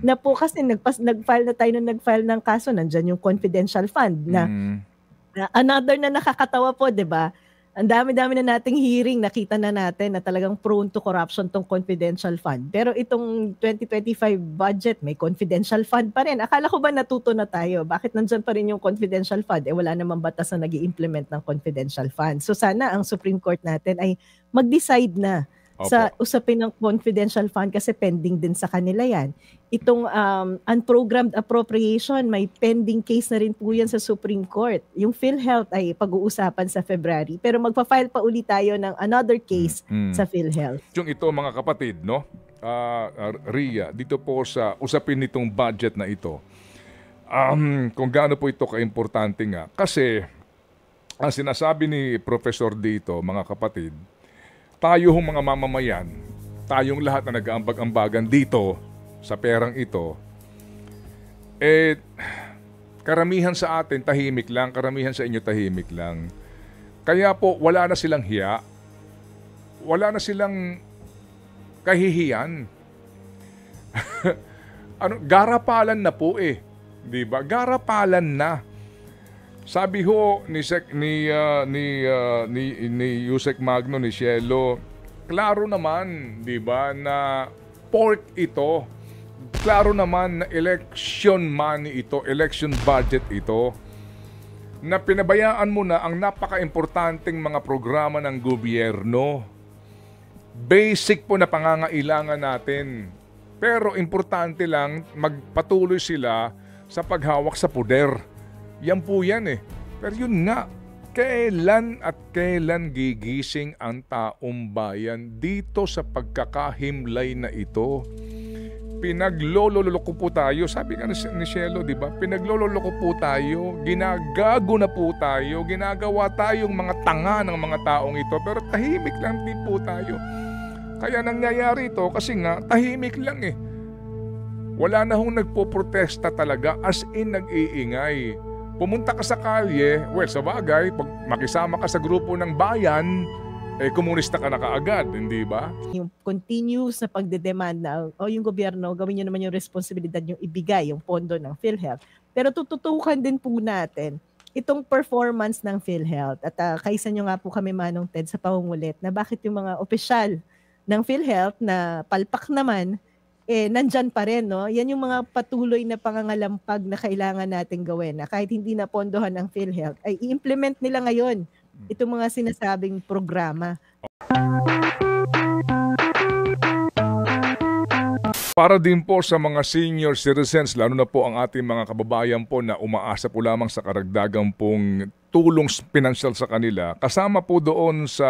na po kasi nag-file na tayo nung nag-file ng kaso, nandyan yung confidential fund na another na nakakatawa po, 'di ba? Ang dami-dami na nating hearing, nakita na natin na talagang prone to corruption tong confidential fund. Pero itong 2025 budget, may confidential fund pa rin. Akala ko ba natuto na tayo? Bakit nandyan pa rin yung confidential fund? Wala namang batas na nag-i-implement ng confidential fund. So sana ang Supreme Court natin ay mag-decide na sa usapin ng confidential fund kasi pending din sa kanila yan. Itong unprogrammed appropriation, may pending case na rin po yan sa Supreme Court. Yung PhilHealth ay pag-uusapan sa February. Pero magpa-file pa ulit tayo ng another case sa PhilHealth. Yung ito mga kapatid, no? Ria, dito po sa usapin nitong budget na ito, kung gaano po ito kaimportante nga. Kasi ang sinasabi ni Professor dito, mga kapatid, tayo hong mga mamamayan, tayong lahat na nag-aambag-ambagan dito sa perang ito, karamihan sa atin tahimik lang, karamihan sa inyo tahimik lang. Kaya po wala na silang hiya, wala na silang kahihiyan. Garapalan na po di ba? Garapalan na. Sabi ho ni Yusek Magno, ni Cielo, klaro naman, 'di ba, na pork ito. Klaro naman na election money ito, election budget ito. Na pinabayaan mo na ang napaka-importanting mga programa ng gobyerno. Basic po na pangangailangan natin. Pero importante lang magpatuloy sila sa paghawak sa poder. Yan po yan Pero yun nga, kailan at kailan gigising ang taong bayan dito sa pagkakahimlay na ito? Pinaglololoko po tayo. Sabi nga ni Cielo, di ba? Pinaglololoko po tayo. Ginagago na po tayo. Ginagawa tayong mga tanga ng mga taong ito. Pero tahimik lang din po tayo. Kaya nangyayari ito kasi nga tahimik lang Wala na hong nagpoprotesta talaga, as in nag-iingay. Pumunta ka sa kalye, sa bagay, pag makisama ka sa grupo ng bayan, komunista ka na kaagad, hindi ba? Yung continuous na pagdedemand na, yung gobyerno, gawin nyo naman yung responsibilidad yung ibigay, yung pondo ng PhilHealth. Pero tututukan din po natin itong performance ng PhilHealth. At kaisa nyo nga po kami, Manong Ted, sa pangungulit na bakit yung mga opisyal ng PhilHealth na palpak naman, nandyan pa rin, no? Yan yung mga patuloy na pangangalampag na kailangan natin gawin na kahit hindi na pondohan ng PhilHealth, ay i-implement nila ngayon itong mga sinasabing programa. Para din po sa mga senior citizens, lalo na po ang ating mga kababayan po na umaasa po lamang sa karagdagang pong tulong pinansyal sa kanila, kasama po doon sa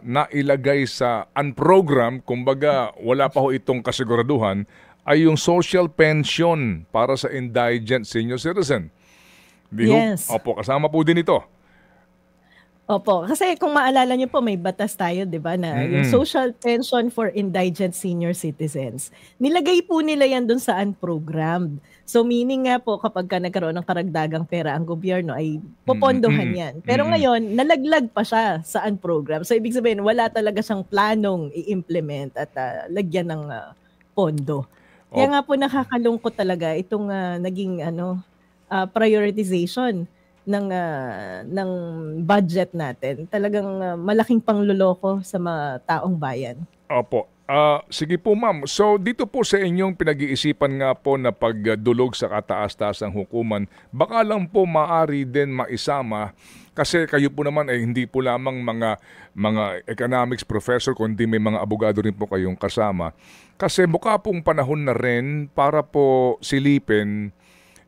nailagay sa unprogram, kumbaga wala pa ho itong kasiguraduhan, ay yung social pension para sa indigent senior citizen. Yes. Opo, kasama po din ito. Opo, kasi kung maalala niyo po, may batas tayo, di ba, na yung social pension for indigent senior citizens. Nilagay po nila yan dun sa unprogrammed. So meaning nga po, kapag ka nagkaroon ng karagdagang pera ang gobyerno, ay popondohan yan. Pero ngayon, nalaglag pa siya sa unprogrammed. So ibig sabihin, wala talaga siyang planong i-implement at lagyan ng pondo. Kaya nga po nakakalungkot talaga itong naging prioritization ng budget natin. Talagang malaking pangloloko sa mga taong bayan. Opo. Sige po ma'am. So dito po sa inyong pinag-iisipan nga po na pagdulog sa kataas-taasang hukuman, baka lang po maaari din maisama kasi kayo po naman ay hindi po lamang mga economics professor kundi may mga abogado rin po kayong kasama. Kasi mukha pong panahon na rin para po silipin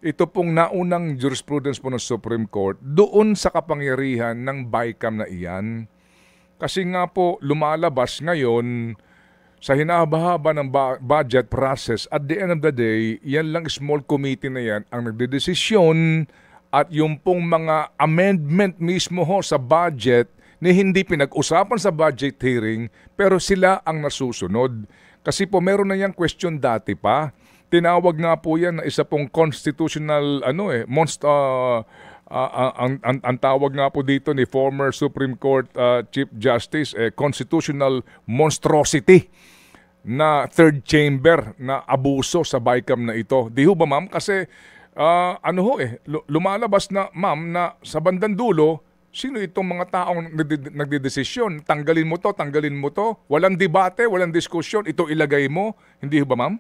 ito pong naunang jurisprudence po ng Supreme Court doon sa kapangyarihan ng BICAM na iyan. Kasi nga po lumalabas ngayon sa hinahaba ng budget process, at the end of the day, yan lang small committee na yan ang nagdedesisyon at yung pong mga amendment mismo ho sa budget na hindi pinag-usapan sa budget hearing pero sila ang nasusunod. Kasi po meron na yung question dati pa. Tinawag nga po yan na isa pong constitutional ang tawag nga po dito ni former Supreme Court Chief Justice constitutional monstrosity. na third chamber na abuso sa BICAM na ito. Di ho ba ma'am? Kasi lumalabas na ma'am na sa bandang dulo, sino itong mga taong nagdedesisyon? Tanggalin mo to. Walang debate, walang diskusyon, ito ilagay mo. Hindi ho ba ma'am?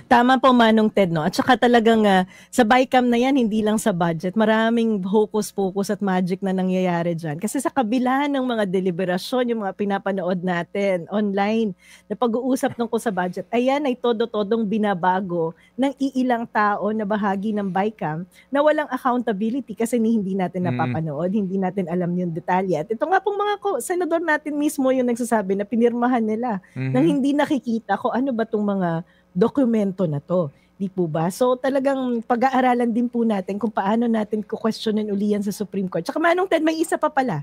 Tama po Manong Ted, no? At saka talagang sa BICAM na yan, hindi lang sa budget, maraming hocus-pocus at magic na nangyayari dyan. Kasi sa kabila ng mga deliberasyon, yung mga pinapanood natin online, na pag-uusap tungkol sa budget, ayan ay todo-todong binabago ng iilang tao na bahagi ng BICAM na walang accountability kasi hindi natin napapanood, hindi natin alam yung detalye. At ito nga pong mga senador natin mismo yung nagsasabi na pinirmahan nila nang hindi nakikita ko ano ba tong mga dokumento na to, di po ba? So talagang pag-aaralan din po natin kung paano natin kukwestiyonin uli yan sa Supreme Court. Tsaka Manong Ted, may isa pa pala.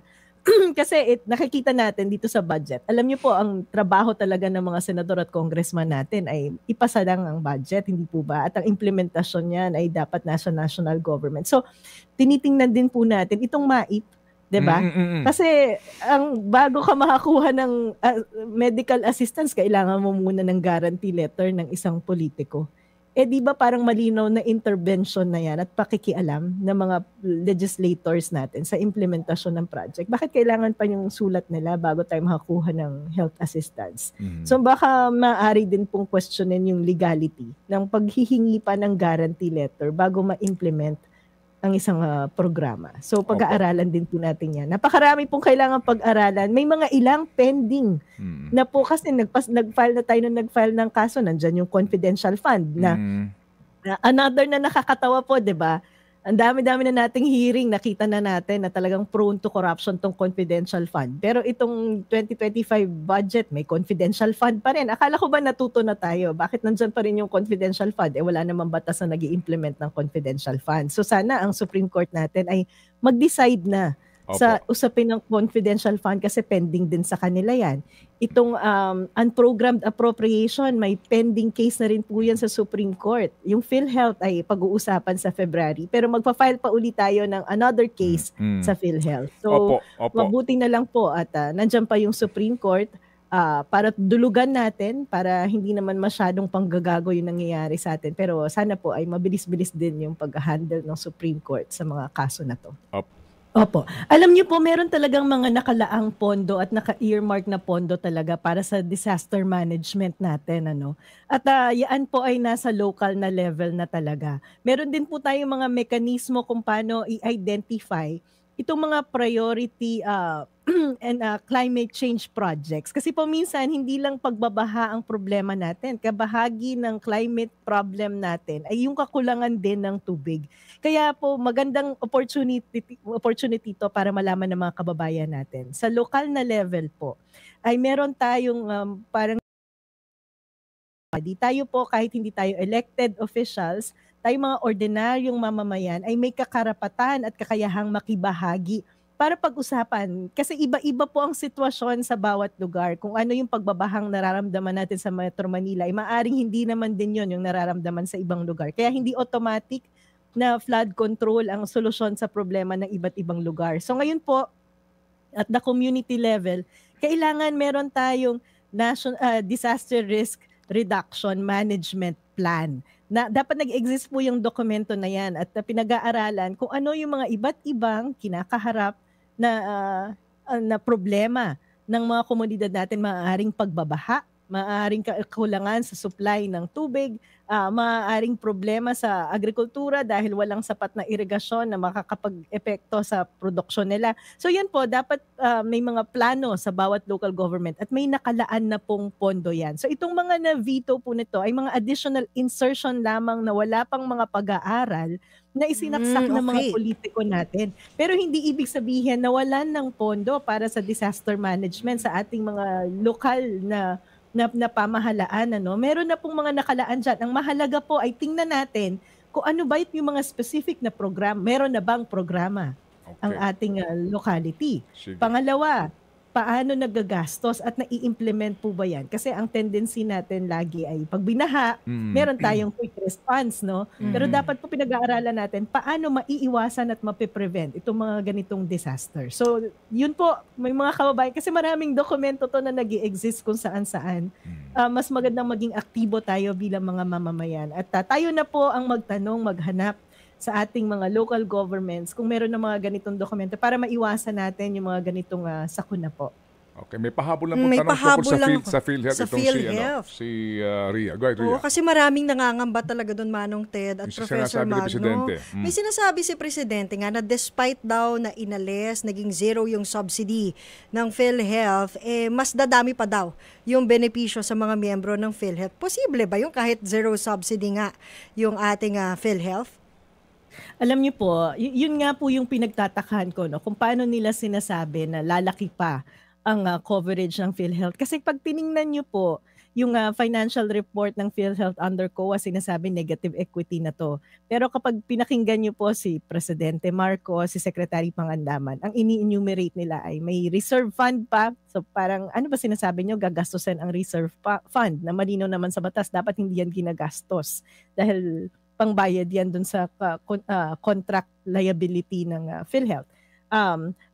Kasi nakikita natin dito sa budget. Alam niyo po, ang trabaho talaga ng mga senador at congressman natin ay ipasa lang ang budget, hindi po ba? At ang implementasyon niyan ay dapat nasa national government. So tinitingnan din po natin itong MAIP, 'di ba? Kasi ang bago ka makakuha ng medical assistance, kailangan mo muna ng guarantee letter ng isang politiko. Eh 'di ba parang malinaw na intervention na 'yan at pakikialam ng mga legislators natin sa implementasyon ng project. Bakit kailangan pa yung sulat nila bago tayo makakuha ng health assistance? So baka maaari din pong questionin yung legality ng paghihingi pa ng guarantee letter bago ma-implement ang isang programa. So pag-aaralan din po natin yan. Napakarami pong kailangan pag-aralan. May mga ilang pending na po kasi nag-file na tayo ng kaso. Nandyan yung confidential fund na another na nakakatawa po, di ba? Ang dami-dami na nating hearing, nakita na natin na talagang prone to corruption tong confidential fund. Pero itong 2025 budget, may confidential fund pa rin. Akala ko ba natuto na tayo? Bakit nandyan pa rin yung confidential fund? Wala namang batas na nag-i-implement ng confidential fund. So sana ang Supreme Court natin ay mag-decide na sa usapin ng confidential fund kasi pending din sa kanila yan. Itong unprogrammed appropriation, may pending case na rin po yan sa Supreme Court. Yung PhilHealth ay pag-uusapan sa February, pero magpa-file pa ulit tayo ng another case sa PhilHealth. So mabuti na lang po at nandyan pa yung Supreme Court para dulugan natin, para hindi naman masyadong panggagago yung nangyayari sa atin. Pero sana po ay mabilis-bilis din yung pag-handle ng Supreme Court sa mga kaso na to. Opo. Alam niyo po, meron talagang mga nakalaang pondo at naka-earmark na pondo talaga para sa disaster management natin. At yan po ay nasa local na level na talaga. Meron din po tayong mga mekanismo kung paano i-identify itong mga priority and climate change projects. Kasi po minsan, hindi lang pagbabaha ang problema natin. Kabahagi ng climate problem natin ay yung kakulangan din ng tubig. Kaya po magandang opportunity to para malaman ng mga kababayan natin. Sa lokal na level po, ay meron tayong parang di tayo po kahit hindi tayo elected officials, tayo mga ordinaryong mamamayan ay may kakarapatan at kakayahang makibahagi para pag-usapan. Kasi iba-iba po ang sitwasyon sa bawat lugar. Kung ano yung pagbabahang nararamdaman natin sa Metro Manila, ay maaring hindi naman din yon yung nararamdaman sa ibang lugar. Kaya hindi automatic na flood control ang solusyon sa problema ng iba't ibang lugar. So ngayon po, at the community level, kailangan meron tayong disaster risk reduction management plan. Na dapat nag-exist po yung dokumento na yan at pinag-aaralan kung ano yung mga iba't ibang kinakaharap na problema ng mga komunidad natin, maaaring pagbabaha, maaaring kakulangan sa supply ng tubig, maaaring problema sa agrikultura dahil walang sapat na irigasyon na makakapag-epekto sa produksyon nila. So yan po, dapat may mga plano sa bawat local government at may nakalaan na pong pondo yan. So itong mga na-veto po nito ay mga additional insertion lamang na wala pang mga pag-aaral na isinaksak ng mga politiko natin. Pero hindi ibig sabihin na wala ng pondo para sa disaster management sa ating mga lokal na pamahalaan. Meron na pong mga nakalaan dyan. Ang mahalaga po ay tingnan natin kung ano ba yung mga specific na program. Meron na bang programa ang ating locality? Sige. Pangalawa, paano nagagastos at nai-implement po ba yan? Kasi ang tendency natin lagi ay pag binaha, meron tayong quick response, no? Pero dapat po pinag-aaralan natin paano maiiwasan at mapiprevent itong mga ganitong disaster. So, yun po, may mga kababayan, kasi maraming dokumento to na nag-i-exist kung saan-saan. mas magandang maging aktibo tayo bilang mga mamamayan. At tayo na po ang magtanong, maghanap sa ating mga local governments kung meron ng mga ganitong dokumento para maiwasan natin yung mga ganitong sakuna po. Okay, may pahabol lang po May tanong tungkol pahabol lang ako. sa PhilHealth Sa itong PhilHealth. si Ria. Go ahead, Ria. Oo, kasi maraming nangangamba talaga doon, Manong Ted at Yung Professor sinasabi ni Magno. Presidente. May sinasabi si Presidente nga na despite daw na inalis, naging zero yung subsidy ng PhilHealth, mas dadami pa daw yung benepisyo sa mga miyembro ng PhilHealth. Posible ba yung kahit zero subsidy nga yung ating PhilHealth? Alam niyo po, yun nga po yung pinagtatakahan ko, no? Kung paano nila sinasabi na lalaki pa ang coverage ng PhilHealth. Kasi pag tiningnan niyo po, yung financial report ng PhilHealth under COA, sinasabi negative equity na to. Pero kapag pinakinggan niyo po si Presidente Marcos, si Secretary Pangandaman, ang ini-enumerate nila ay may reserve fund pa. So parang ano ba sinasabi niyo, gagastusin ang reserve fund na malinaw naman sa batas, dapat hindi yan ginagastos. Dahil pangbayad yan dun sa contract liability ng PhilHealth.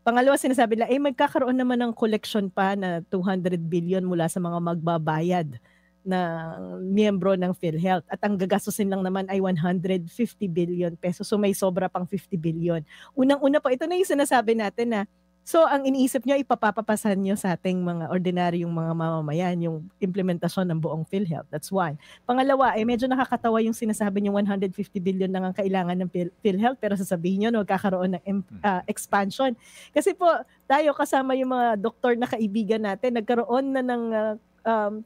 Pangalawa, sinasabi nila, magkakaroon naman ng collection pa na 200 billion mula sa mga magbabayad na miyembro ng PhilHealth. At ang gagastusin lang naman ay 150 billion pesos. So may sobra pang 50 billion. Unang-una po, ito na yung sinasabi natin na, so ang iniisip nyo, ipapapasan nyo sa ating mga ordinaryong mga mamamayan yung implementasyon ng buong PhilHealth. That's one. Pangalawa, medyo nakakatawa yung sinasabi nyo 150 billion lang ang kailangan ng PhilHealth, pero sasabihin nyo, magkakaroon ng expansion. Kasi po, tayo kasama yung mga doktor na kaibigan natin, nagkaroon na ng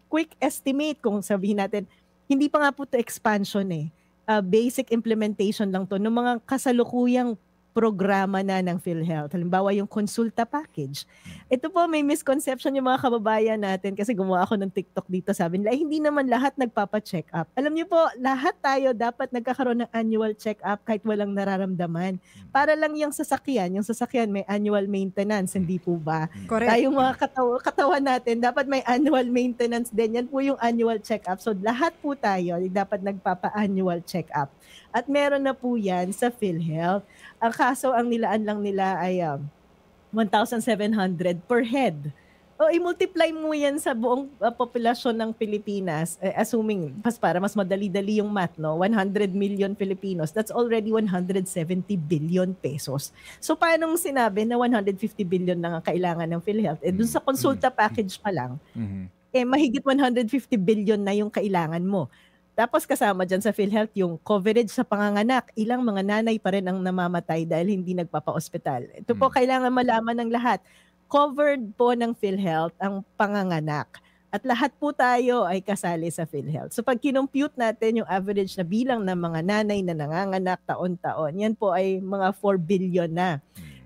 quick estimate kung sabihin natin, hindi pa nga po ito expansion basic implementation lang to ng mga kasalukuyang programa na ng PhilHealth. Halimbawa yung konsulta package. Ito po, may misconception yung mga kababayan natin kasi gumawa ako ng TikTok dito. Sabi nila, hindi naman lahat nagpapa-check up. Alam niyo po, lahat tayo dapat nagkakaroon ng annual check up kahit walang nararamdaman. Para lang yung sasakyan may annual maintenance, hindi po ba? Correct. Tayong mga katawan natin, dapat may annual maintenance din. Yan po yung annual check up. So lahat po tayo dapat nagpapa-annual check up. At meron na po yan sa PhilHealth. Ang kaso, ang nilaan lang nila ay 1,700 per head. O i-multiply mo yan sa buong populasyon ng Pilipinas, assuming, para mas madali-dali yung math, no? 100 million Filipinos, that's already 170 billion pesos. So paano sinabi na 150 billion lang ang kailangan ng PhilHealth? Dun sa konsulta package pa lang, mahigit 150 billion na yung kailangan mo. Tapos kasama dyan sa PhilHealth yung coverage sa panganganak. Ilang mga nanay pa rin ang namamatay dahil hindi nagpapa-ospital. Ito po kailangan malaman ng lahat. Covered po ng PhilHealth ang panganganak. At lahat po tayo ay kasali sa PhilHealth. So pag kinompute natin yung average na bilang ng mga nanay na nanganganak taon-taon, yan po ay mga 4 billion na.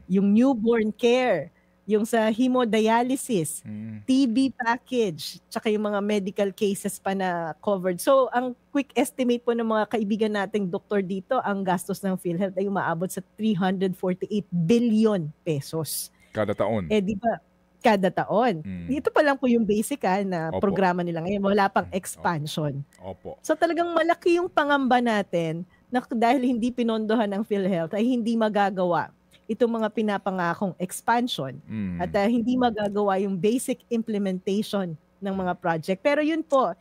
Yung newborn care, yung sa hemodialysis, TB package, tsaka yung mga medical cases pa na covered. So, ang quick estimate po ng mga kaibigan nating doktor dito, ang gastos ng PhilHealth ay umaabot sa 348 billion pesos. Kada taon? Di ba? Kada taon. Ito pa lang po yung basic na programa nila ngayon. Wala pang expansion. Opo. So, talagang malaki yung pangamba natin na dahil hindi pinondohan ng PhilHealth ay hindi magagawa itong mga pinapangakong expansion at hindi magagawa yung basic implementation ng mga project. Pero yun po,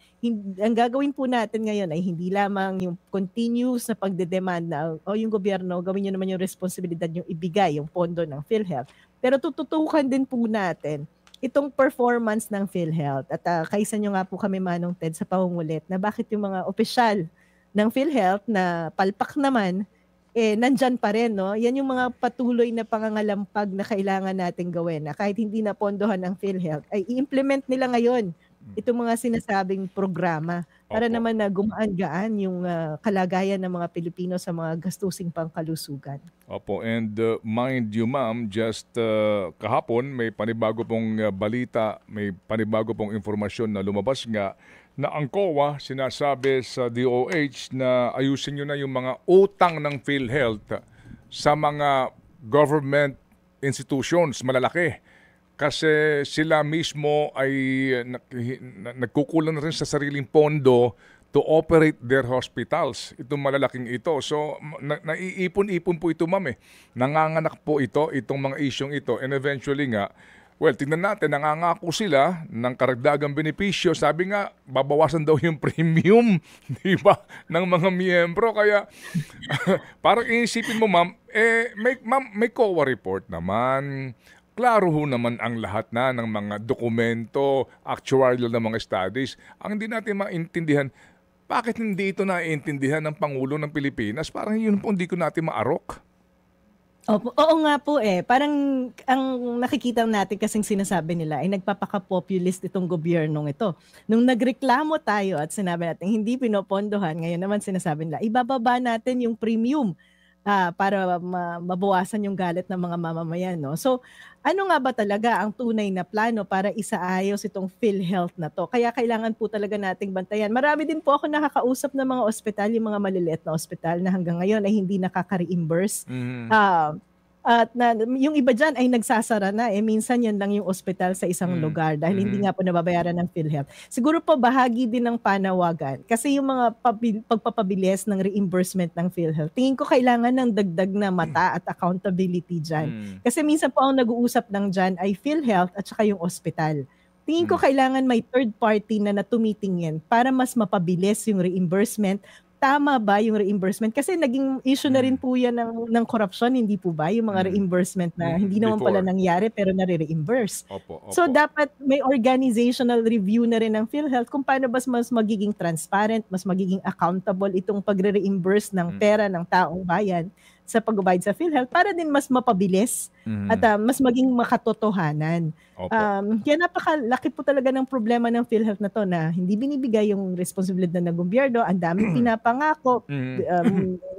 ang gagawin po natin ngayon ay hindi lamang yung continuous na pagdedemand na yung gobyerno, gawin nyo naman yung responsibilidad yung ibigay, yung pondo ng PhilHealth. Pero tututukan din po natin itong performance ng PhilHealth. At kaisa nyo nga po kami, Manong Ted, sa pangungulit na bakit yung mga opisyal ng PhilHealth na palpak naman nandyan pa rin, no? Yan yung mga patuloy na pangangalampag na kailangan nating gawin na kahit hindi na pondohan ng PhilHealth, ay i-implement nila ngayon itong mga sinasabing programa para naman na gumaan-gaan yung kalagayan ng mga Pilipino sa mga gastusing pangkalusugan. Opo, and mind you ma'am, just kahapon may panibago pong balita, may panibago pong informasyon na lumabas nga na ang COA sinasabi sa DOH na ayusin nyo na yung mga utang ng PhilHealth sa mga government institutions malalaki. Kasi sila mismo ay nagkukulang na rin sa sariling pondo to operate their hospitals. Itong malalaking ito. So, naiipon-ipon po ito, ma'am. Nanganganak po itong mga isyong ito. And eventually nga, Well, tingnan natin, nangangako sila ng karagdagang benepisyo. Sabi nga, babawasan daw yung premium, di ba, ng mga miyembro. Kaya, parang iisipin mo, ma'am, may COA report naman. Klaro ho naman ang lahat na ng mga dokumento, actuarial na mga studies. Ang hindi natin maintindihan, bakit hindi ito naiintindihan ng Pangulo ng Pilipinas? Parang yun po hindi ko natin maarok. Oo nga po Parang ang nakikita natin kasing sinasabi nila ay nagpapaka-populist itong gobyernong ito. Nung nagreklamo tayo at sinabi natin hindi pinopondohan, ngayon naman sinasabi nila, ibababa natin yung premium para mabawasan yung galit ng mga mamamayan. No? So ano nga ba talaga ang tunay na plano para isaayos itong PhilHealth na to? Kaya kailangan po talaga nating bantayan. Marami din po ako nakakausap ng mga ospital, yung mga maliliit na ospital na hanggang ngayon ay hindi nakaka-reimburse. At yung iba dyan ay nagsasara na. Minsan yan lang yung ospital sa isang lugar dahil hindi nga po nababayaran ng PhilHealth. Siguro po bahagi din ng panawagan kasi yung mga pagpapabilis ng reimbursement ng PhilHealth, tingin ko kailangan ng dagdag na mata at accountability dyan. Kasi minsan po ang nag-uusap ng dyan ay PhilHealth at saka yung ospital. Tingin ko kailangan may third party na tumitingin para mas mapabilis yung reimbursement. Tama ba yung reimbursement? Kasi naging issue na rin po yan ng corruption, hindi po ba? Yung mga reimbursement na hindi naman pala nangyari pero nare-reimburse. Opo. So dapat may organizational review na rin ng PhilHealth kung paano ba mas magiging transparent, mas magiging accountable itong pagre-reimburse ng pera ng taong bayan sa pag-provide sa PhilHealth para din mas mapabilis at mas maging makatotohanan. Kaya napakalaki po talaga ng problema ng PhilHealth na to na hindi binibigay yung responsibilidad ng gobyerno, ang daming pinapangako,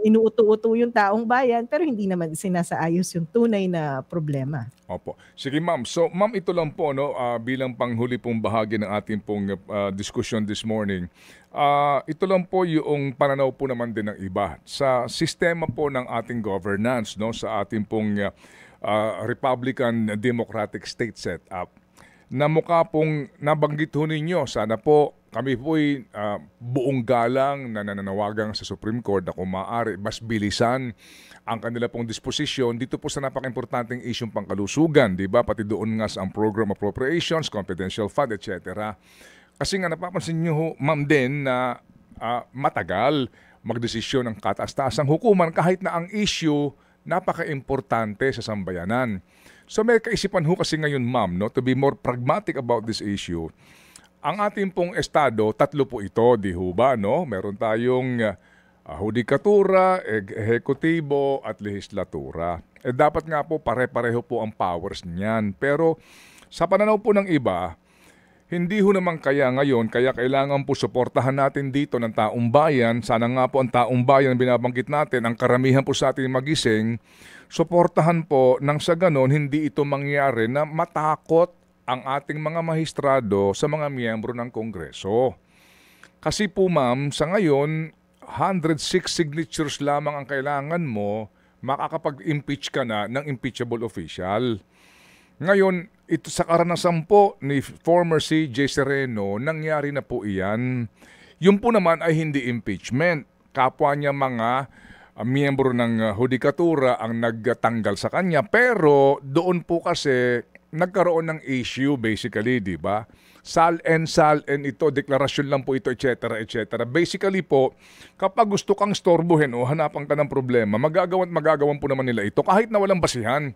inuuto-uto yung taong bayan pero hindi naman sinasaayos yung tunay na problema. Opo. Sige ma'am. So ma'am, ito lang po bilang panghuli pong bahagi ng ating pong discussion this morning. Ito lang po yung pananaw po naman din ng iba sa sistema po ng ating governance, sa ating pong Republican Democratic State setup na mukha pong nabanggit ho ninyo. Sana po kami po'y buong galang na nananawagan sa Supreme Court na kung maaari mas bilisan ang kanila pong disposisyon dito po sa napaka-importanteng isyong pangkalusugan, di ba? Pati doon nga sa ang program appropriations, confidential fund, etc. Kasi nga napapansin nyo, ma'am, din na matagal magdesisyon ng kataas-taasang hukuman kahit na ang issue napaka-importante sa sambayanan. So may kaisipan ho kasi ngayon, ma'am, to be more pragmatic about this issue. Ang ating pong estado, 3 po ito, di ho ba? Meron tayong hudikatura, ehekutibo at lehislatura. Dapat nga po pare-pareho po ang powers niyan. Pero sa pananaw po ng iba, hindi ho naman kaya ngayon, kaya kailangan po suportahan natin dito ng taong bayan. Sana nga po ang taong bayan binabanggit natin, ang karamihan po sa ating magising, suportahan po nang sa ganon hindi ito mangyari na matakot ang ating mga mahistrado sa mga miyembro ng Kongreso. Kasi po ma'am, sa ngayon, 106 signatures lamang ang kailangan mo, makakapag-impeach ka na ng impeachable official. Ngayon, ito sa karanasan po ni former CJ Sereno, nangyari na po iyan. Yung po naman ay hindi impeachment. Kapwa niya mga miyembro ng hudikatura ang nagtanggal sa kanya. Pero doon po kasi nagkaroon ng issue basically, di ba? Sal-en ito, deklarasyon lang po ito, etc. Basically po, kapag gusto kang storbohin o hanapan ka ng problema, magagawan po naman nila ito kahit na walang basihan.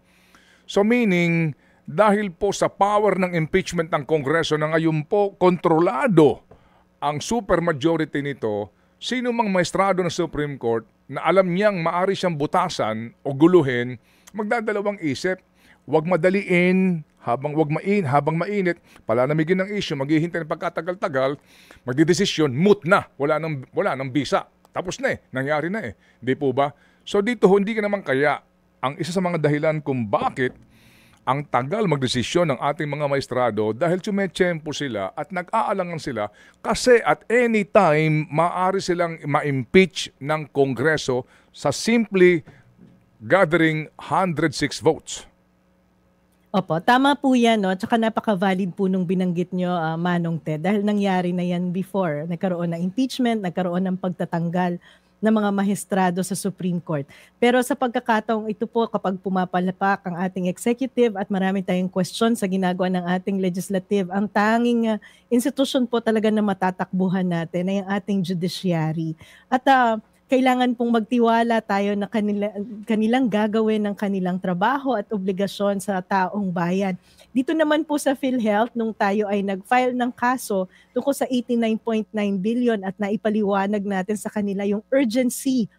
So meaning, dahil po sa power ng impeachment ng Kongreso na ngayon po kontrolado ang supermajority nito, sino mang maestrado ng Supreme Court na alam niyang maari siyang butasan o guluhin, magdadalawang isip. Huwag madaliin, habang mainit, palanamigin ng issue, maghihintay ng pagkatagal-tagal, magdidesisyon, moot na, wala nang bisa. Tapos na nangyari na Di po ba? So dito hindi ka naman kaya ang isa sa mga dahilan kung bakit ang tagal magdesisyon ng ating mga maestrado dahil tumetsyempo sila at nag-aalangan sila kasi at any time maaari silang ma-impeach ng Kongreso sa simply gathering 106 votes. Opo, tama po yan, Tsaka napaka-valid po nung binanggit nyo, Manong Ted, dahil nangyari na yan before. Nagkaroon ng impeachment, nagkaroon ng pagtatanggal ng mga maestrado sa Supreme Court. Pero sa pagkakataong ito po, kapag pumapalapak ang ating executive at marami tayong question sa ginagawa ng ating legislative, ang tanging institusyon po talaga na matatakbuhan natin ay ang ating judiciary. At kailangan pong magtiwala tayo na kanilang gagawin ng kanilang trabaho at obligasyon sa taong bayan. Dito naman po sa PhilHealth, nung tayo ay nag-file ng kaso tungkol sa 89.9 billion at naipaliwanag natin sa kanila yung urgency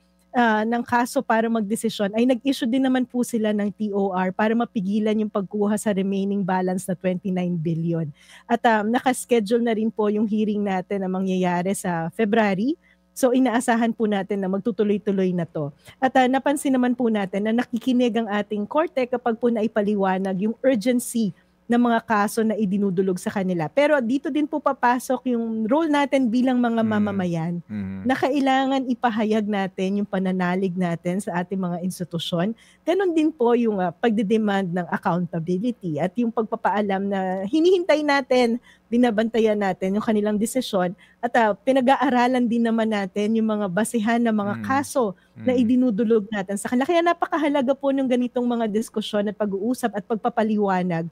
ng kaso para magdesisyon, ay nag-issue din naman po sila ng TOR para mapigilan yung pagkuha sa remaining balance na 29 billion. At nakaschedule na rin po yung hearing natin na mangyayari sa February. So inaasahan po natin na magtutuloy-tuloy na to. At napansin naman po natin na nakikinig ang ating korte kapag po naipaliwanag yung urgency ng mga kaso na idinudulog sa kanila. Pero dito din po papasok yung role natin bilang mga mamamayan na kailangan ipahayag natin yung pananalig natin sa ating mga institusyon. Ganon din po yung pagdedemand ng accountability at yung pagpapaalam na hinihintay natin, binabantayan natin yung kanilang desisyon at pinag-aaralan din naman natin yung mga basihan ng mga kaso na idinudulog natin sa kanila. Kaya napakahalaga po ng ganitong mga diskusyon at pag-uusap at pagpapaliwanag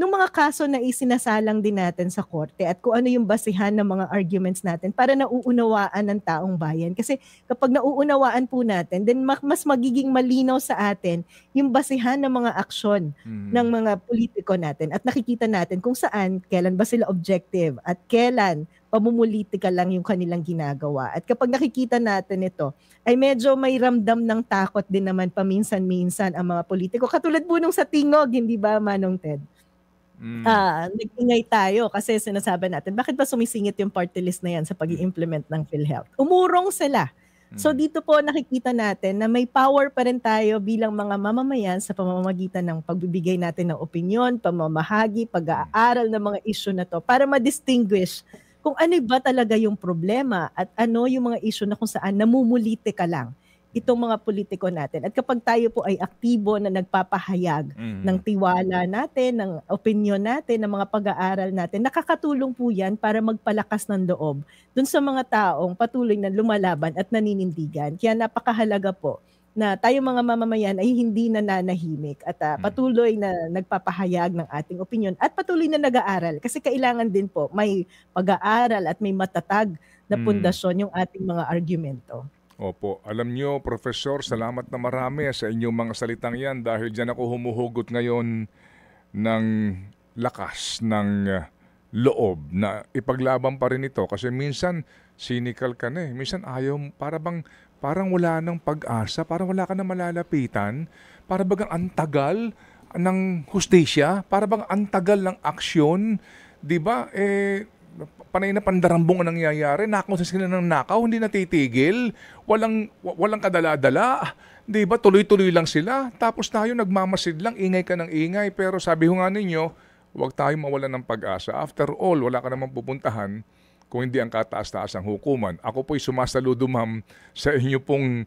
ng mga kaso na isinasalang din natin sa korte at kung ano yung basihan ng mga arguments natin para nauunawaan ng taong bayan. Kasi kapag nauunawaan po natin, then mas magiging malinaw sa atin yung basihan ng mga aksyon ng mga politiko natin at nakikita natin kung saan, kailan ba sila objective at kailan pamumulitika lang yung kanilang ginagawa. At kapag nakikita natin ito, ay medyo may ramdam ng takot din naman paminsan-minsan ang mga politiko. Katulad po nung sa Tingog, hindi ba, Manong Ted? Nag-ingay tayo kasi sinasabi natin, bakit ba sumisingit yung party list na yan sa pag-i-implement ng PhilHealth? Umurong sila. So dito po nakikita natin na may power pa rin tayo bilang mga mamamayan sa pamamagitan ng pagbibigay natin ng opinion, pamamahagi, pag-aaral ng mga issue na to para ma-distinguish kung ano ba talaga yung problema at ano yung mga issue na kung saan namumulite ka lang itong mga politiko natin. At kapag tayo po ay aktibo na nagpapahayag ng tiwala natin, ng opinion natin, ng mga pag-aaral natin, nakakatulong po yan para magpalakas ng loob dun sa mga taong patuloy na lumalaban at naninindigan. Kaya napakahalaga po na tayo mga mamamayan ay hindi nananahimik at patuloy na nagpapahayag ng ating opinion at patuloy na nag-aaral. Kasi kailangan din po may pag-aaral at may matatag na pundasyon yung ating mga argumento. Opo. Alam nyo, Professor, salamat na marami sa inyong mga salitang yan dahil dyan ako humuhugot ngayon ng lakas, ng loob na ipaglaban pa rin ito. Kasi minsan, cynical ka na eh. Minsan ayaw, parang wala ng pag-asa, parang wala ka na malalapitan, para bagang antagal ng hustisya, para bang antagal ng aksyon, di ba? Panay na pandarambong ang nangyayari, nakaw sa sila ng nakaw, hindi natitigil, walang kadala-dala, di ba? Tuloy-tuloy lang sila, tapos tayo nagmamasid lang, ingay ka ng ingay, pero sabi ko nga ninyo, huwag tayo mawalan ng pag-asa. After all, wala ka namang pupuntahan kung hindi ang kataas-taasang hukuman. Ako po'y sumasaludo, ma'am, sa inyo pong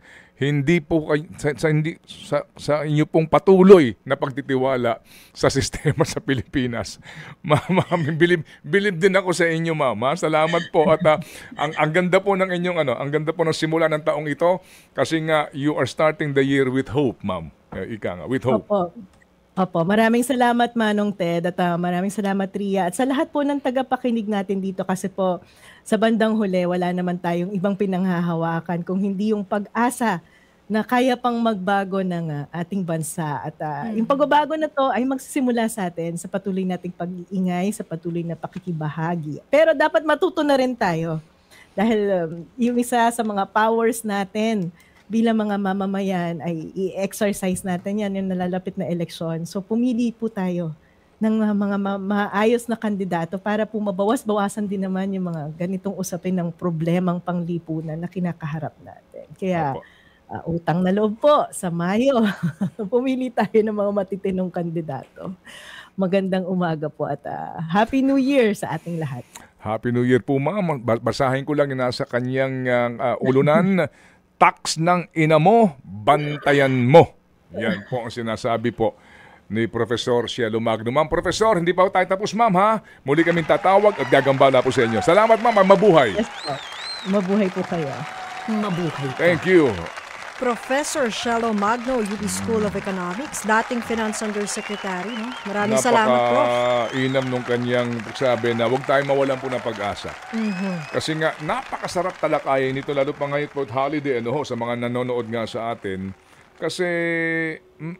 sa inyo pong patuloy na pagtitiwala sa sistema sa Pilipinas. Ma'am, bilib din ako sa inyo, ma'am. Salamat po at ang ganda po ng inyong ang ganda po ng simula ng taong ito kasi nga you are starting the year with hope, ma'am. Ika nga, with hope. Opo, maraming salamat Manong Ted at maraming salamat Ria at sa lahat po ng tagapakinig natin dito kasi po sa bandang huli wala naman tayong ibang pinanghahawakan kung hindi yung pag-asa na kaya pang magbago ng ating bansa at yung pagbabago na to ay magsisimula sa atin sa patuloy nating pag-iingay, sa patuloy na pakikibahagi. Pero dapat matuto na rin tayo dahil yung isa sa mga powers natin bilang mga mamamayan ay i-exercise natin yan yung nalalapit na eleksyon. So pumili po tayo ng mga maayos na kandidato para po mabawas-bawasan din naman yung mga ganitong usapin ng problemang panglipunan na kinakaharap natin. Kaya utang na loob po sa Mayo. Pumili tayo ng mga matitinong kandidato. Magandang umaga po at Happy New Year sa ating lahat. Happy New Year po, ma'am. Basahin ko lang yung nasa kanyang ulunan. Tax ng ina mo, bantayan mo. Yan po ang sinasabi po ni Professor Cielo Magno. Ma'am, Professor, hindi pa tayo tapos, ma'am, ha? Muli kaming tatawag at gagambala po sa inyo. Salamat, ma'am. Mabuhay. Yes po. Mabuhay po kayo. Mabuhay ka. Thank you. Professor Shelo Magno, UP School of Economics, dating Finance Undersecretary. No? Maraming salamat, Prof. Napaka-inam nung kanyang sabi na huwag tayong mawalan po ng pag-asa. Kasi nga, napakasarap talakayin nito, lalo pa ngayon po holiday, sa mga nanonood nga sa atin. Kasi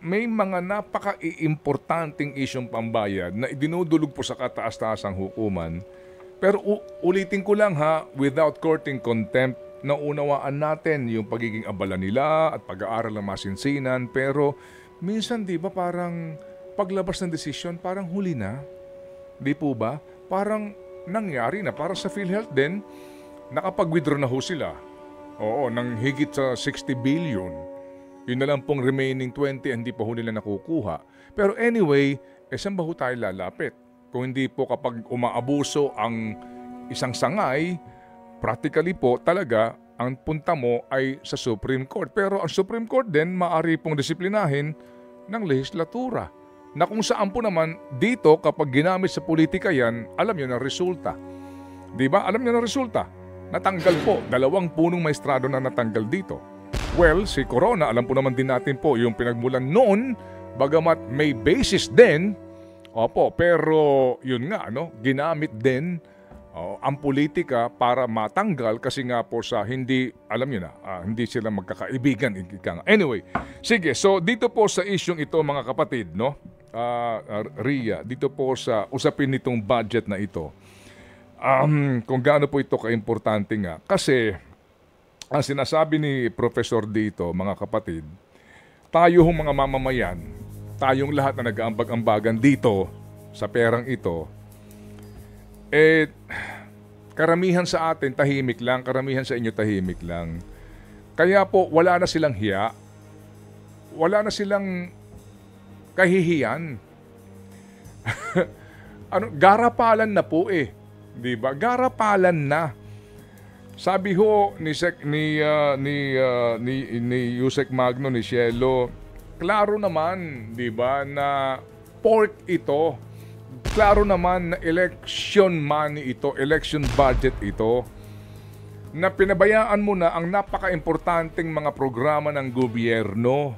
may mga napaka-importanting isyong pambayad na idinudulog po sa kataas-taasang hukuman. Pero ulitin ko lang without courting contempt, naunawaan natin yung pagiging abala nila at pag-aaral ng masinsinan. Pero minsan, di ba, parang paglabas ng desisyon, parang huli na. Di po ba? Parang nangyari na. Para sa PhilHealth din, nakapag-withdraw na ho sila. Oo, ng higit sa 60 billion. Yun na lang pong remaining 20, hindi pa ho nila nakukuha. Pero anyway, saan ba ho tayo lalapit? Kung hindi po kapag umaabuso ang isang sangay, practically po talaga ang punta mo ay sa Supreme Court. Pero ang Supreme Court din maaari pong disiplinahin ng lehislatura. Na kung saan po naman dito kapag ginamit sa politika yan, alam nyo na resulta. Di ba? Alam nyo na resulta. Natanggal po. 2 punong maestrado na natanggal dito. Well, si Corona, alam po naman din natin po yung pinagmulan noon, bagamat may basis din, pero yun nga, ginamit din ang politika para matanggal kasi nga po sa hindi, alam nyo na, hindi sila magkakaibigan. Anyway, sige, so dito po sa isyong ito mga kapatid, Ria, dito po sa usapin nitong budget na ito, kung gaano po ito kaimportante nga. Kasi, ang sinasabi ni Professor dito, mga kapatid, tayo hong mga mamamayan, tayong lahat na nag-aambag-ambagan dito sa perang ito, karamihan sa atin tahimik lang, karamihan sa inyo tahimik lang. Kaya po wala na silang hiya, wala na silang kahihiyan. Garapalan na po di ba? Garapalan na. Sabi ho ni Yusek Magno, ni Shelo, klaro naman, di ba, na pork ito. Klaro naman na election money ito, election budget ito, na pinabayaan mo na ang napaka-importanting mga programa ng gobyerno.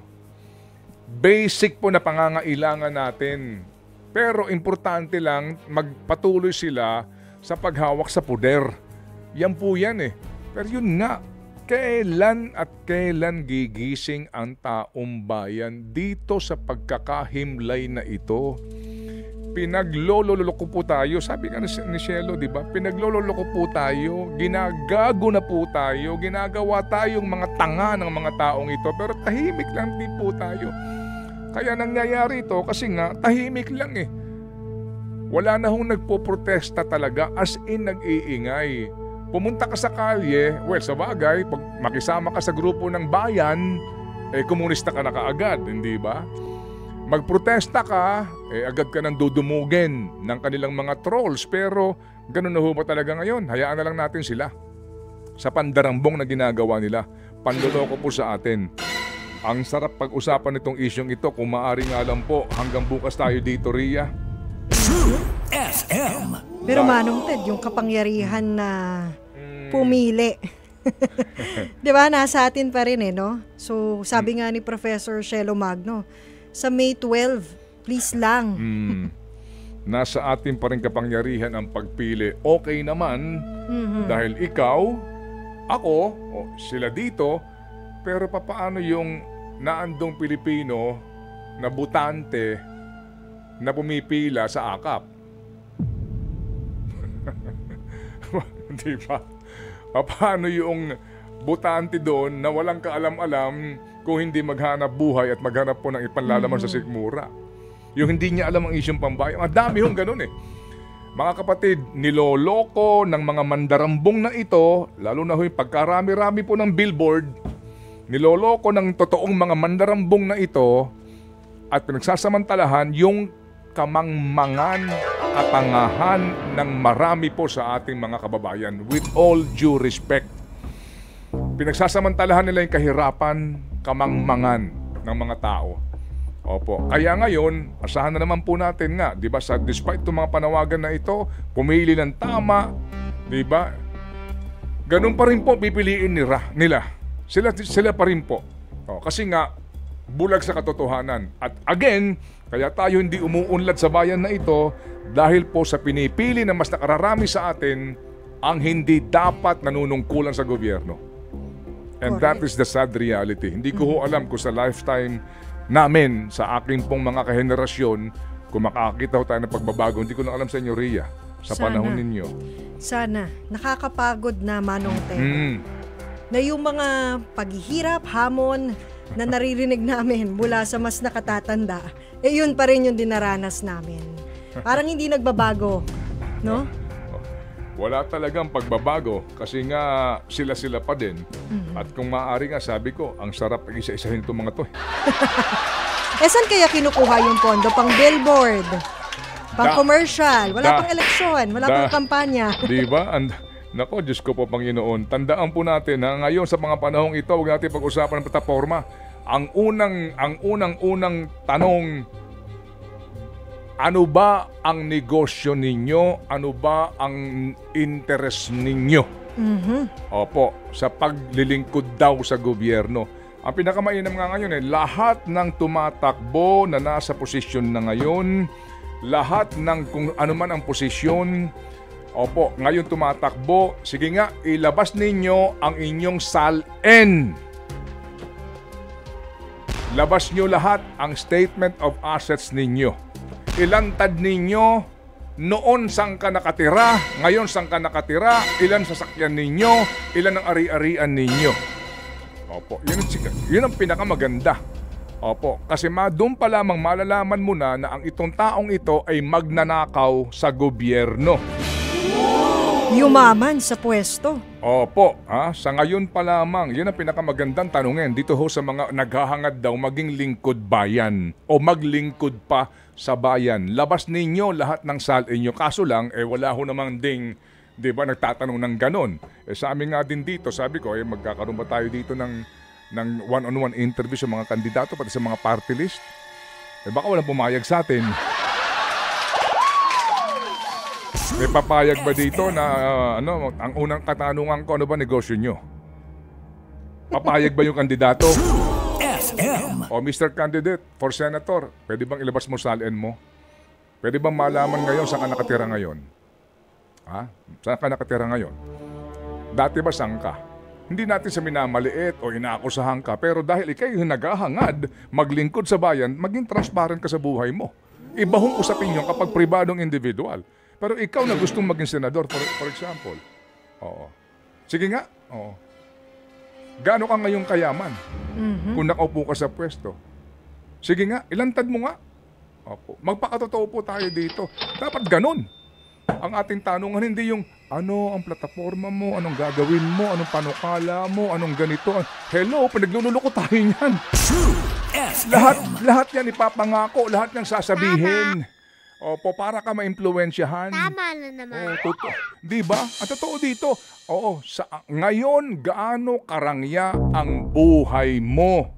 Basic po na pangangailangan natin. Pero importante lang, magpatuloy sila sa paghawak sa poder. Yan po yan Pero yun nga, kailan at kailan gigising ang taong bayan dito sa pagkakahimlay na ito? Pinaglololoko po tayo. Sabi nga ni Shelo, di ba? Pinaglololoko po tayo. Ginagago na po tayo. Ginagawa tayong mga tanga ng mga taong ito. Pero tahimik lang din po tayo. Kaya nangyayari ito kasi nga tahimik lang Wala na hong nagpoprotesta talaga, as in nag-iingay. Pumunta ka sa kalye, sa bagay, pag makisama ka sa grupo ng bayan, komunista ka na kaagad, hindi ba? Magprotesta ka, agad ka nang dudumugin ng kanilang mga trolls. Pero ganun na ho ba talaga ngayon? Hayaan na lang natin sila sa pandarambong na ginagawa nila. Panloloko po sa atin. Ang sarap pag-usapan nitong isyong ito. Kung maaari nga lang po, hanggang bukas tayo dito, Ria. True FM. Pero Manong Ted, yung kapangyarihan na pumili. Di ba? Nasa atin pa rin So, sabi nga ni Professor Shelo Magno, sa May 12, please lang. Nasa atin pa rin kapangyarihan ang pagpili. Okay naman, dahil ikaw, ako, sila dito, pero papaano yung naandong Pilipino na butante na pumipila sa akap? Di ba? Paano yung butante doon na walang kaalam-alam kung hindi maghanap buhay at maghanap po ng ipanlalaman sa sikmura? Yung hindi niya alam ang isyong pambayan. Ang dami hong ganun Mga kapatid, niloloko ng mga mandarambong na ito, lalo na yung pagkarami-rami po ng billboard, niloloko ng totoong mga mandarambong na ito at pinagsasamantalahan yung kamangmangan at tangahan ng marami po sa ating mga kababayan. With all due respect, pinagsasamantalahan nila yung kahirapan, kamangmangan ng mga tao. Opo. Kaya ngayon, asahan na naman po natin nga, 'di ba, despite itong mga panawagan na ito, pumili ng tama, 'di ba? ganun pa rin po pipiliin nila. Sila pa rin po. Kasi nga, bulag sa katotohanan. At again, kaya tayo hindi umuunlad sa bayan na ito dahil po sa pinipili na mas nakararami sa atin ang hindi dapat nanunungkulan sa gobyerno. And that is the sad reality. Hindi ko ho alam kung sa lifetime namin, sa aking pong mga kahenerasyon, kung makakita ho tayo ng pagbabago. Hindi ko lang alam sa inyo, Rhea, sa panahon ninyo. Sana. Nakakapagod na, Manong Ted. Na yung mga paghihirap, hamon na naririnig namin mula sa mas nakatatanda, yun pa rin yung dinaranas namin. Parang hindi nagbabago, no? Wala talagang pagbabago kasi nga sila pa din. At kung maaari nga, sabi ko, ang sarap isa-isahin itong mga to. Saan kaya kinukuha yung pondo? Pang billboard, pang commercial, wala pang eleksyon, wala pang kampanya. Diba? Nako, Diyos ko po, Panginoon. Tandaan po natin na ngayon sa mga panahong ito, huwag natin pag-usapan ng plataforma. Ang unang tanong, ano ba ang negosyo ninyo? Ano ba ang interest ninyo? Opo, sa paglilingkod daw sa gobyerno. Ang pinakamainam nga ngayon, lahat ng tumatakbo na nasa posisyon na ngayon, lahat ng kung ano man ang posisyon, opo, ngayon tumatakbo, sige nga, ilabas ninyo ang inyong SALN. Labas nyo lahat ang statement of assets ninyo. Ilantad ninyo noon saan ka nakatira, ngayon saan ka nakatira, ilan sasakyan ninyo, ilan ang ari-arian ninyo. Opo, yun ang pinakamaganda. Opo, kasi doon pa lamang malalaman mo na ang itong taong ito ay magnanakaw sa gobyerno. Yumaman sa pwesto. Opo, sa ngayon pa lamang, yun ang pinakamagandang tanungin dito ho sa mga naghahangad daw maging lingkod bayan o maglingkod pa sa bayan. Labas ninyo lahat ng SALN nyo. Kaso lang, wala ho namang ding, di ba, nagtatanong ng ganon. Sa amin nga din dito, sabi ko, magkakaroon ba tayo dito ng one-on-one interview sa mga kandidato, pati sa mga party list? Baka walang pumayag sa atin. May papayag ba dito na ang unang katanungan ko, ano ba negosyo nyo? Papayag ba yung kandidato? O Mr. Candidate for Senator, pwede bang ilabas mo SALN mo? Pwede bang malaman ngayon saan ka nakatira ngayon? Saan ka nakatira ngayon? Dati ba saan ka? Hindi natin sa minamaliit o inaakusahan ka, pero dahil ikay naghahangad maglingkod sa bayan, maging transparent ka sa buhay mo. Iba hong usapin yun kapag pribadong individual. Pero ikaw na gustong maging senador, for example. Oo. Sige nga. Oo. Gaano ka ngayong kayaman? Kung nakaupo ka sa pwesto. Sige nga, ilantad mo nga. Opo. Magpakatotoo po tayo dito. Dapat ganun. Ang ating tanungan, hindi yung ano ang plataforma mo, anong gagawin mo, anong panukala mo, anong ganito. Hello, pinagluloko tayo niyan. Lahat yan ipapangako, lahat yan sasabihin. Opo, para ka ma-impluwensyahan. Tama na naman. Totoo. Diba? Ang totoo dito. Oo, ngayon, gaano karangya ang buhay mo?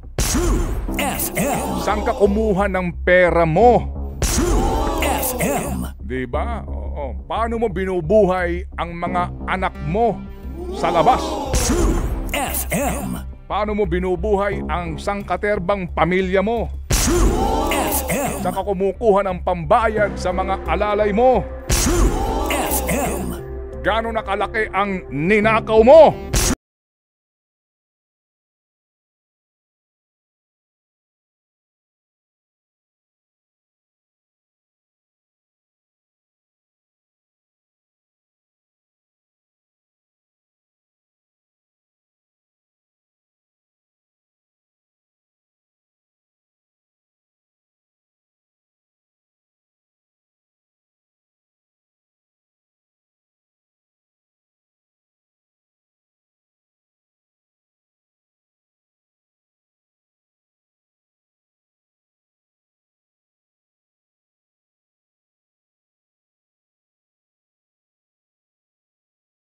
Saan ka kumuha ng pera mo? Diba? Oo. Paano mo binubuhay ang mga anak mo sa labas? Paano mo binubuhay ang sangkaterbang pamilya mo? Saan ka kumukuha ng pambayad sa mga alalay mo? Gaano nakalaki ang ninakaw mo?